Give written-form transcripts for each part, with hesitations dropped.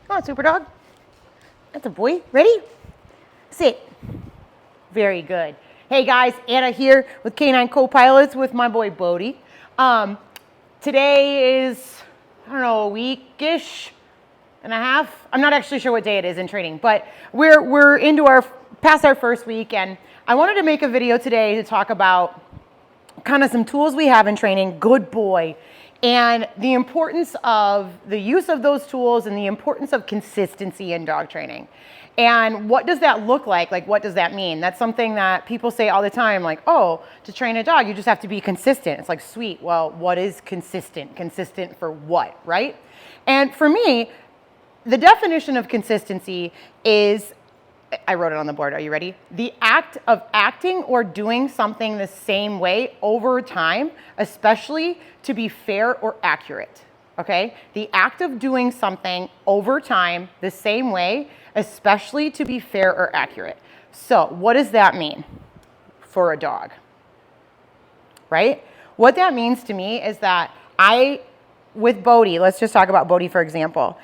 Come on, super dog. That's a boy. Ready? Sit. Very good. Hey guys, Anna here with Canine Co-Pilots with my boy Bodhi. Today is, I don't know, a week-ish and a half. I'm not actually sure what day it is in training, but we're into past our first week, and I wanted to make a video today to talk about kind of some tools we have in training, good boy, and the importance of the use of those tools and the importance of consistency in dog training. And what does that look like? Like, what does that mean? That's something that people say all the time, like, oh, to train a dog, you just have to be consistent. It's like, sweet, well, what is consistent? Consistent for what, right? And for me, the definition of consistency is, I wrote it on the board, are you ready? The act of acting or doing something the same way over time, especially to be fair or accurate, okay? The act of doing something over time the same way, especially to be fair or accurate. So what does that mean for a dog, right? What that means to me is that with Bodhi, let's just talk about Bodhi for example.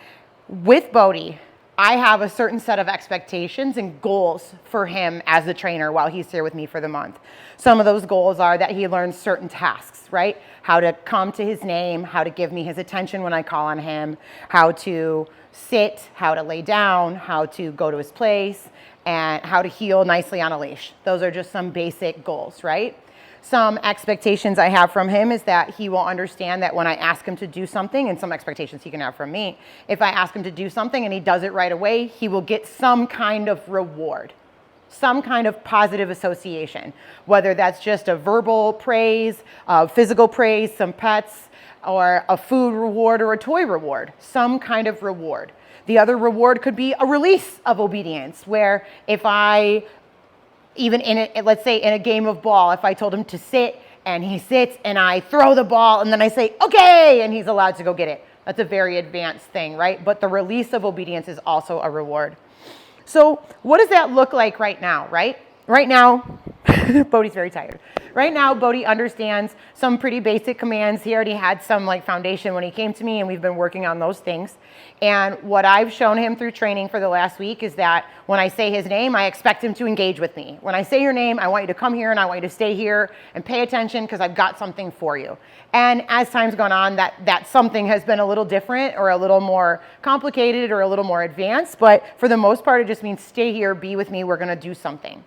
With Bodhi, I have a certain set of expectations and goals for him as the trainer while he's here with me for the month. Some of those goals are that he learns certain tasks, right? How to come to his name, how to give me his attention when I call on him, how to sit, how to lay down, how to go to his place, and how to heel nicely on a leash. Those are just some basic goals, right? Some expectations I have from him is that he will understand that when I ask him to do something, and some expectations he can have from me, if I ask him to do something and he does it right away, he will get some kind of reward, some kind of positive association, whether that's just a verbal praise, physical praise, some pets, or a food reward or a toy reward, some kind of reward. The other reward could be a release of obedience, where if even let's say in a game of ball, if I told him to sit and he sits and I throw the ball and then I say, okay, and he's allowed to go get it. That's a very advanced thing, right? But the release of obedience is also a reward. So what does that look like right now, right? Right now, Bodhi's very tired. Right now, Bodhi understands some pretty basic commands. He already had some like foundation when he came to me, and we've been working on those things. And what I've shown him through training for the last week is that when I say his name, I expect him to engage with me. When I say your name, I want you to come here and I want you to stay here and pay attention because I've got something for you. And as time's gone on, that something has been a little different or a little more complicated or a little more advanced. But for the most part, it just means stay here, be with me, we're going to do something.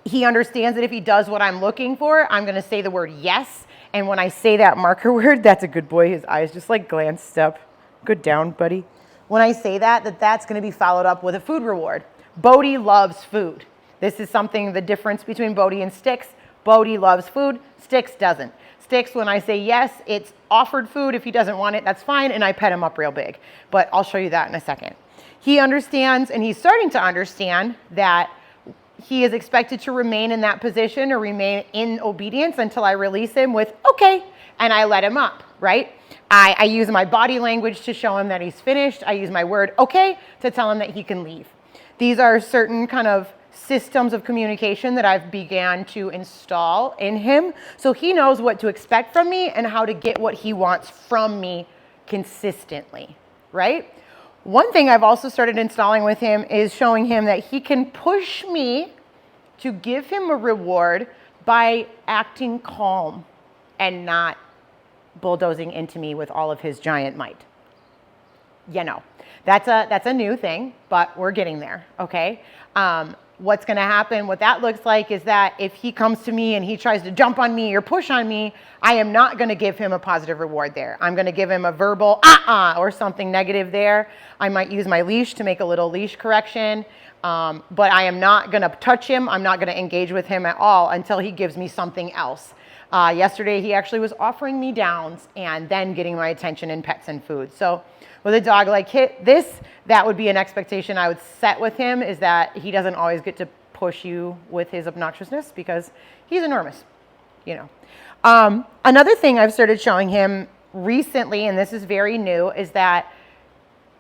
He understands that if he does what I'm looking for, I'm going to say the word yes. And when I say that marker word, that's a good boy. His eyes just like glanced up. Good down, buddy. When I say that's going to be followed up with a food reward. Bodhi loves food. This is something, the difference between Bodhi and Sticks. Bodhi loves food. Sticks doesn't. Sticks, when I say yes, it's offered food. If he doesn't want it, that's fine. And I pet him up real big. But I'll show you that in a second. He understands, and he's starting to understand, that he is expected to remain in that position or remain in obedience until I release him with, okay, and I let him up, right? I use my body language to show him that he's finished. I use my word, okay, to tell him that he can leave. These are certain kind of systems of communication that I've began to install in him so he knows what to expect from me and how to get what he wants from me consistently, right? One thing I've also started installing with him is showing him that he can push me to give him a reward by acting calm and not bulldozing into me with all of his giant might. You know, that's a new thing, but we're getting there, okay? What's going to happen, what that looks like is that if he comes to me and he tries to jump on me or push on me, I am not going to give him a positive reward there. I'm going to give him a verbal or something negative there. I might use my leash to make a little leash correction, but I am not going to touch him. I'm not going to engage with him at all until he gives me something else. Yesterday, he actually was offering me downs and then getting my attention in pets and food. So with a dog like this, that would be an expectation I would set with him, is that he doesn't always get to push you with his obnoxiousness because he's enormous, you know. Another thing I've started showing him recently, and this is very new, is that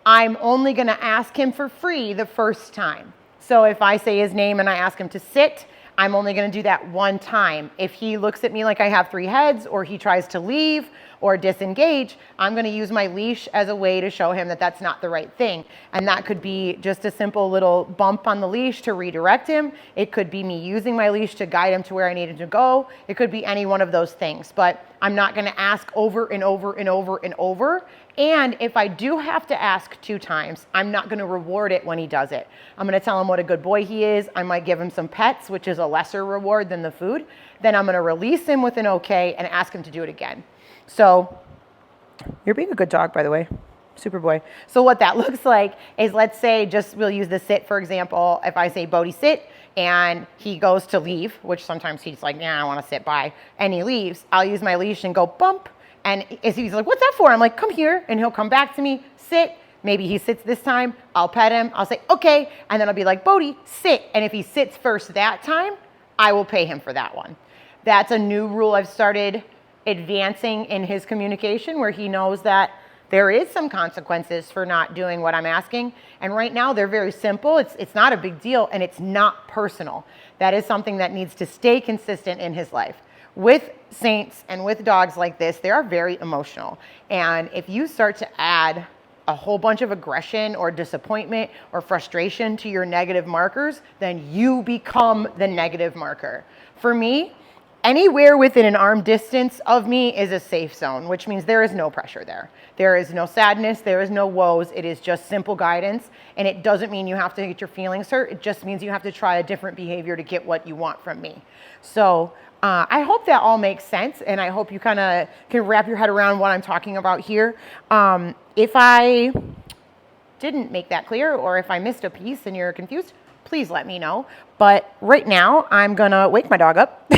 I'm only going to ask him for free the first time. So if I say his name and I ask him to sit, I'm only going to do that one time. If he looks at me like I have three heads, or he tries to leave, or disengage, I'm going to use my leash as a way to show him that that's not the right thing. And that could be just a simple little bump on the leash to redirect him. It could be me using my leash to guide him to where I need him to go. It could be any one of those things, but I'm not going to ask over and over and over and over. And if I do have to ask 2 times, I'm not going to reward it when he does it. I'm going to tell him what a good boy he is. I might give him some pets, which is a lesser reward than the food. Then I'm going to release him with an okay and ask him to do it again. So you're being a good dog, by the way. Super boy. So what that looks like is, let's say, we'll use the sit, for example. If I say, Bodhi, sit, and he goes to leave, which sometimes he's like, nah, I want to sit by, and he leaves, I'll use my leash and go bump. And he's like, what's that for? I'm like, come here. And he'll come back to me, sit. Maybe he sits this time. I'll pet him. I'll say, okay. And then I'll be like, Bodhi, sit. And if he sits first that time, I will pay him for that one. That's a new rule I've started advancing in his communication, where he knows that there is some consequences for not doing what I'm asking. And right now they're very simple. It's not a big deal, and it's not personal. That is something that needs to stay consistent in his life. With saints and with dogs like this, they are very emotional. And if you start to add a whole bunch of aggression or disappointment or frustration to your negative markers, then you become the negative marker. For me, anywhere within an arm distance of me is a safe zone, which means there is no pressure there. There is no sadness, there is no woes. It is just simple guidance. And it doesn't mean you have to get your feelings hurt. It just means you have to try a different behavior to get what you want from me. So I hope that all makes sense, and I hope you kind of can wrap your head around what I'm talking about here. If I didn't make that clear, or if I missed a piece and you're confused, please let me know. But right now, I'm gonna wake my dog up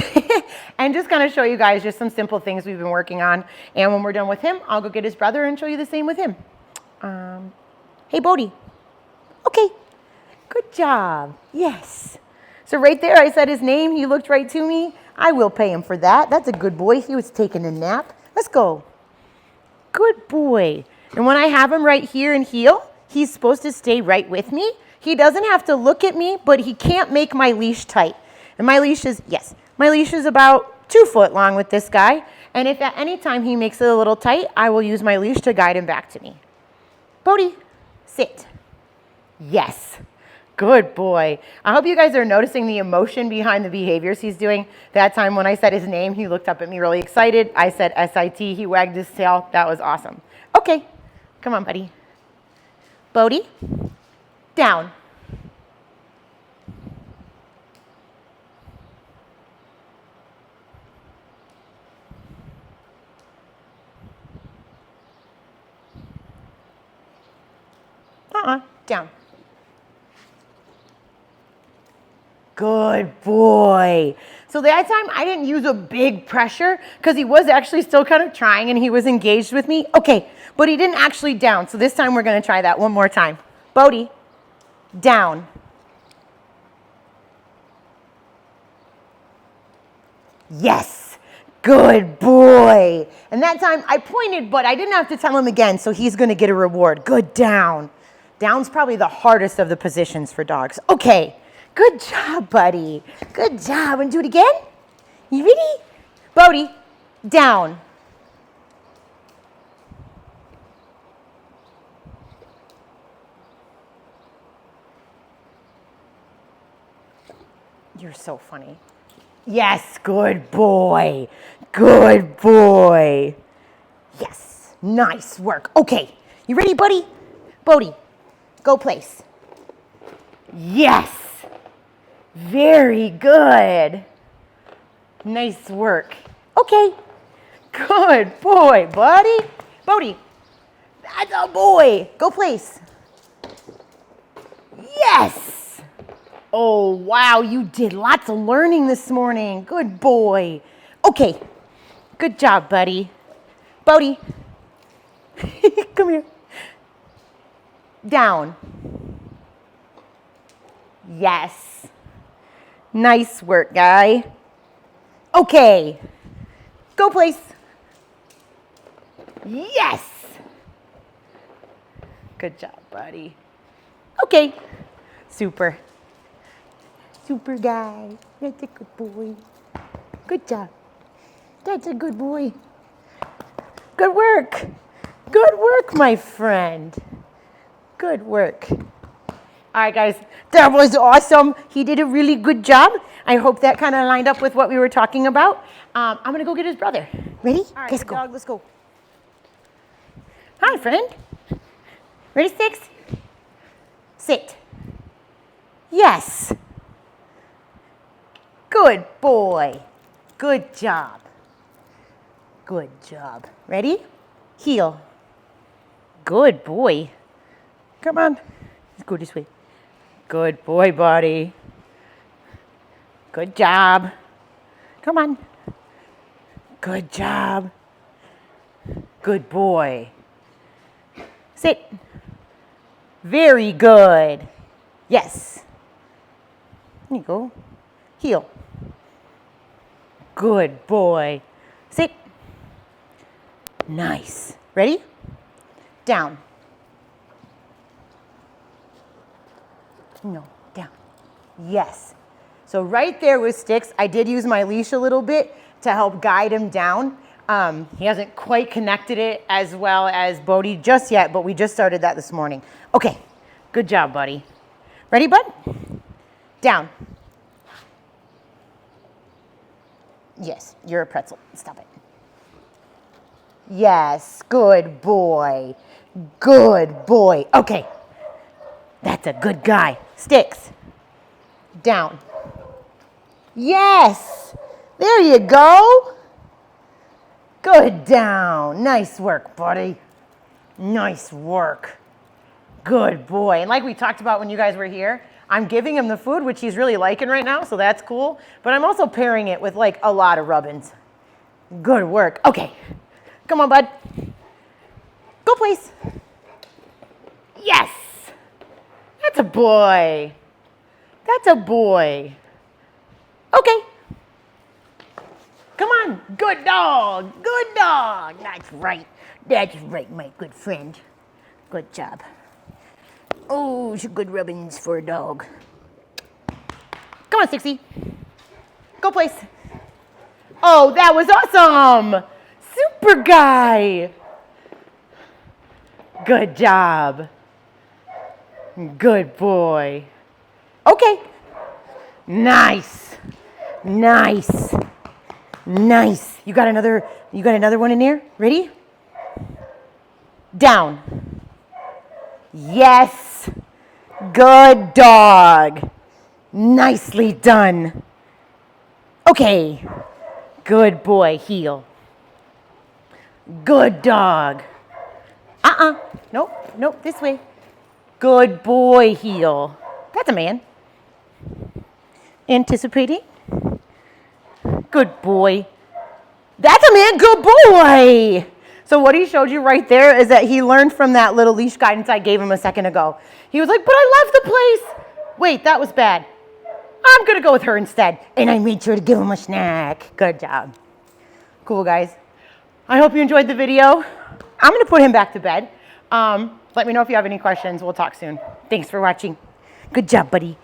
and just gonna show you guys just some simple things we've been working on. And when we're done with him, I'll go get his brother and show you the same with him. Hey, Bodhi. Okay, good job. Yes. So right there, I said his name. He looked right to me. I will pay him for that. That's a good boy. He was taking a nap. Let's go. Good boy. And when I have him right here and heel, he's supposed to stay right with me. He doesn't have to look at me, but he can't make my leash tight. And my leash is, yes, my leash is about 2 foot long with this guy. And if at any time he makes it a little tight, I will use my leash to guide him back to me. Bodhi, sit. Yes. Good boy. I hope you guys are noticing the emotion behind the behaviors he's doing. That time when I said his name, he looked up at me really excited. I said S-I-T. He wagged his tail. That was awesome. Okay. Come on, buddy. Bodhi, down. Down. Good boy. So that time I didn't use a big pressure because he was actually still kind of trying and he was engaged with me. Okay, but he didn't actually down. So this time we're going to try that one more time. Bodhi, down. Yes. Good boy. And that time I pointed, but I didn't have to tell him again, so he's going to get a reward. Good down. Down's probably the hardest of the positions for dogs. Okay. Good job, buddy. Good job. And do it again? You ready? Bodhi, down. You're so funny. Yes, good boy. Good boy. Yes, nice work. Okay, you ready, buddy? Bodhi, go place. Yes. Very good. Nice work. Okay. Good boy, buddy. Bodhi, that's a boy. Go place. Yes. Oh, wow, you did lots of learning this morning. Good boy. Okay. Good job, buddy. Bodhi. Come here. Down. Yes. Nice work, guy. Okay. Go place. Yes. Good job, buddy. Okay. Super. Super guy. That's a good boy. Good job. That's a good boy. Good work. Good work, my friend. Good work. All right, guys, that was awesome. He did a really good job. I hope that kind of lined up with what we were talking about. I'm going to go get his brother. Ready? All right, let's go. dog, let's go. Hi, friend. Ready, Sticks? Sit. Yes. Good boy. Good job. Good job. Ready? Heel. Good boy. Come on. Let's go this way. Good boy, Bodhi. Good job. Come on. Good job. Good boy. Sit. Very good. Yes. There you go. Heel. Good boy. Sit. Nice. Ready? Down. No, down. Yes. So right there with Sticks, I did use my leash a little bit to help guide him down. He hasn't quite connected it as well as Bodhi just yet, but we just started that this morning. Okay, good job, buddy. Ready, bud? Down. Yes, you're a pretzel. Stop it. Yes, good boy. Good boy. Okay, that's a good guy. Sticks. Down. Yes, there you go. Good down. Nice work, buddy. Nice work. Good boy. And like we talked about when you guys were here, I'm giving him the food, which he's really liking right now, so that's cool. But I'm also pairing it with like a lot of rubbins. Good work. Okay. Come on, bud. Go, please. Yes. That's a boy. That's a boy. Okay. Come on. Good dog. Good dog. That's right. That's right, my good friend. Good job. Oh, some good rubbings for a dog. Come on, Sixie. Go, place. Oh, that was awesome. Super guy. Good job. Good boy. Okay. Nice. Nice. Nice. You got another one in there? Ready? Down. Yes. Good dog. Nicely done. Okay. Good boy. Heel. Good dog. Nope. Nope. This way. Good boy. Heel. That's a man. Anticipating. Good boy. That's a man. Good boy. So what he showed you right there is that he learned from that little leash guidance I gave him a second ago. He was like, but I love the place. Wait, that was bad. I'm going to go with her instead. And I made sure to give him a snack. Good job. Cool, guys. I hope you enjoyed the video. I'm going to put him back to bed. Let me know if you have any questions. We'll talk soon. Thanks for watching. Good job, buddy.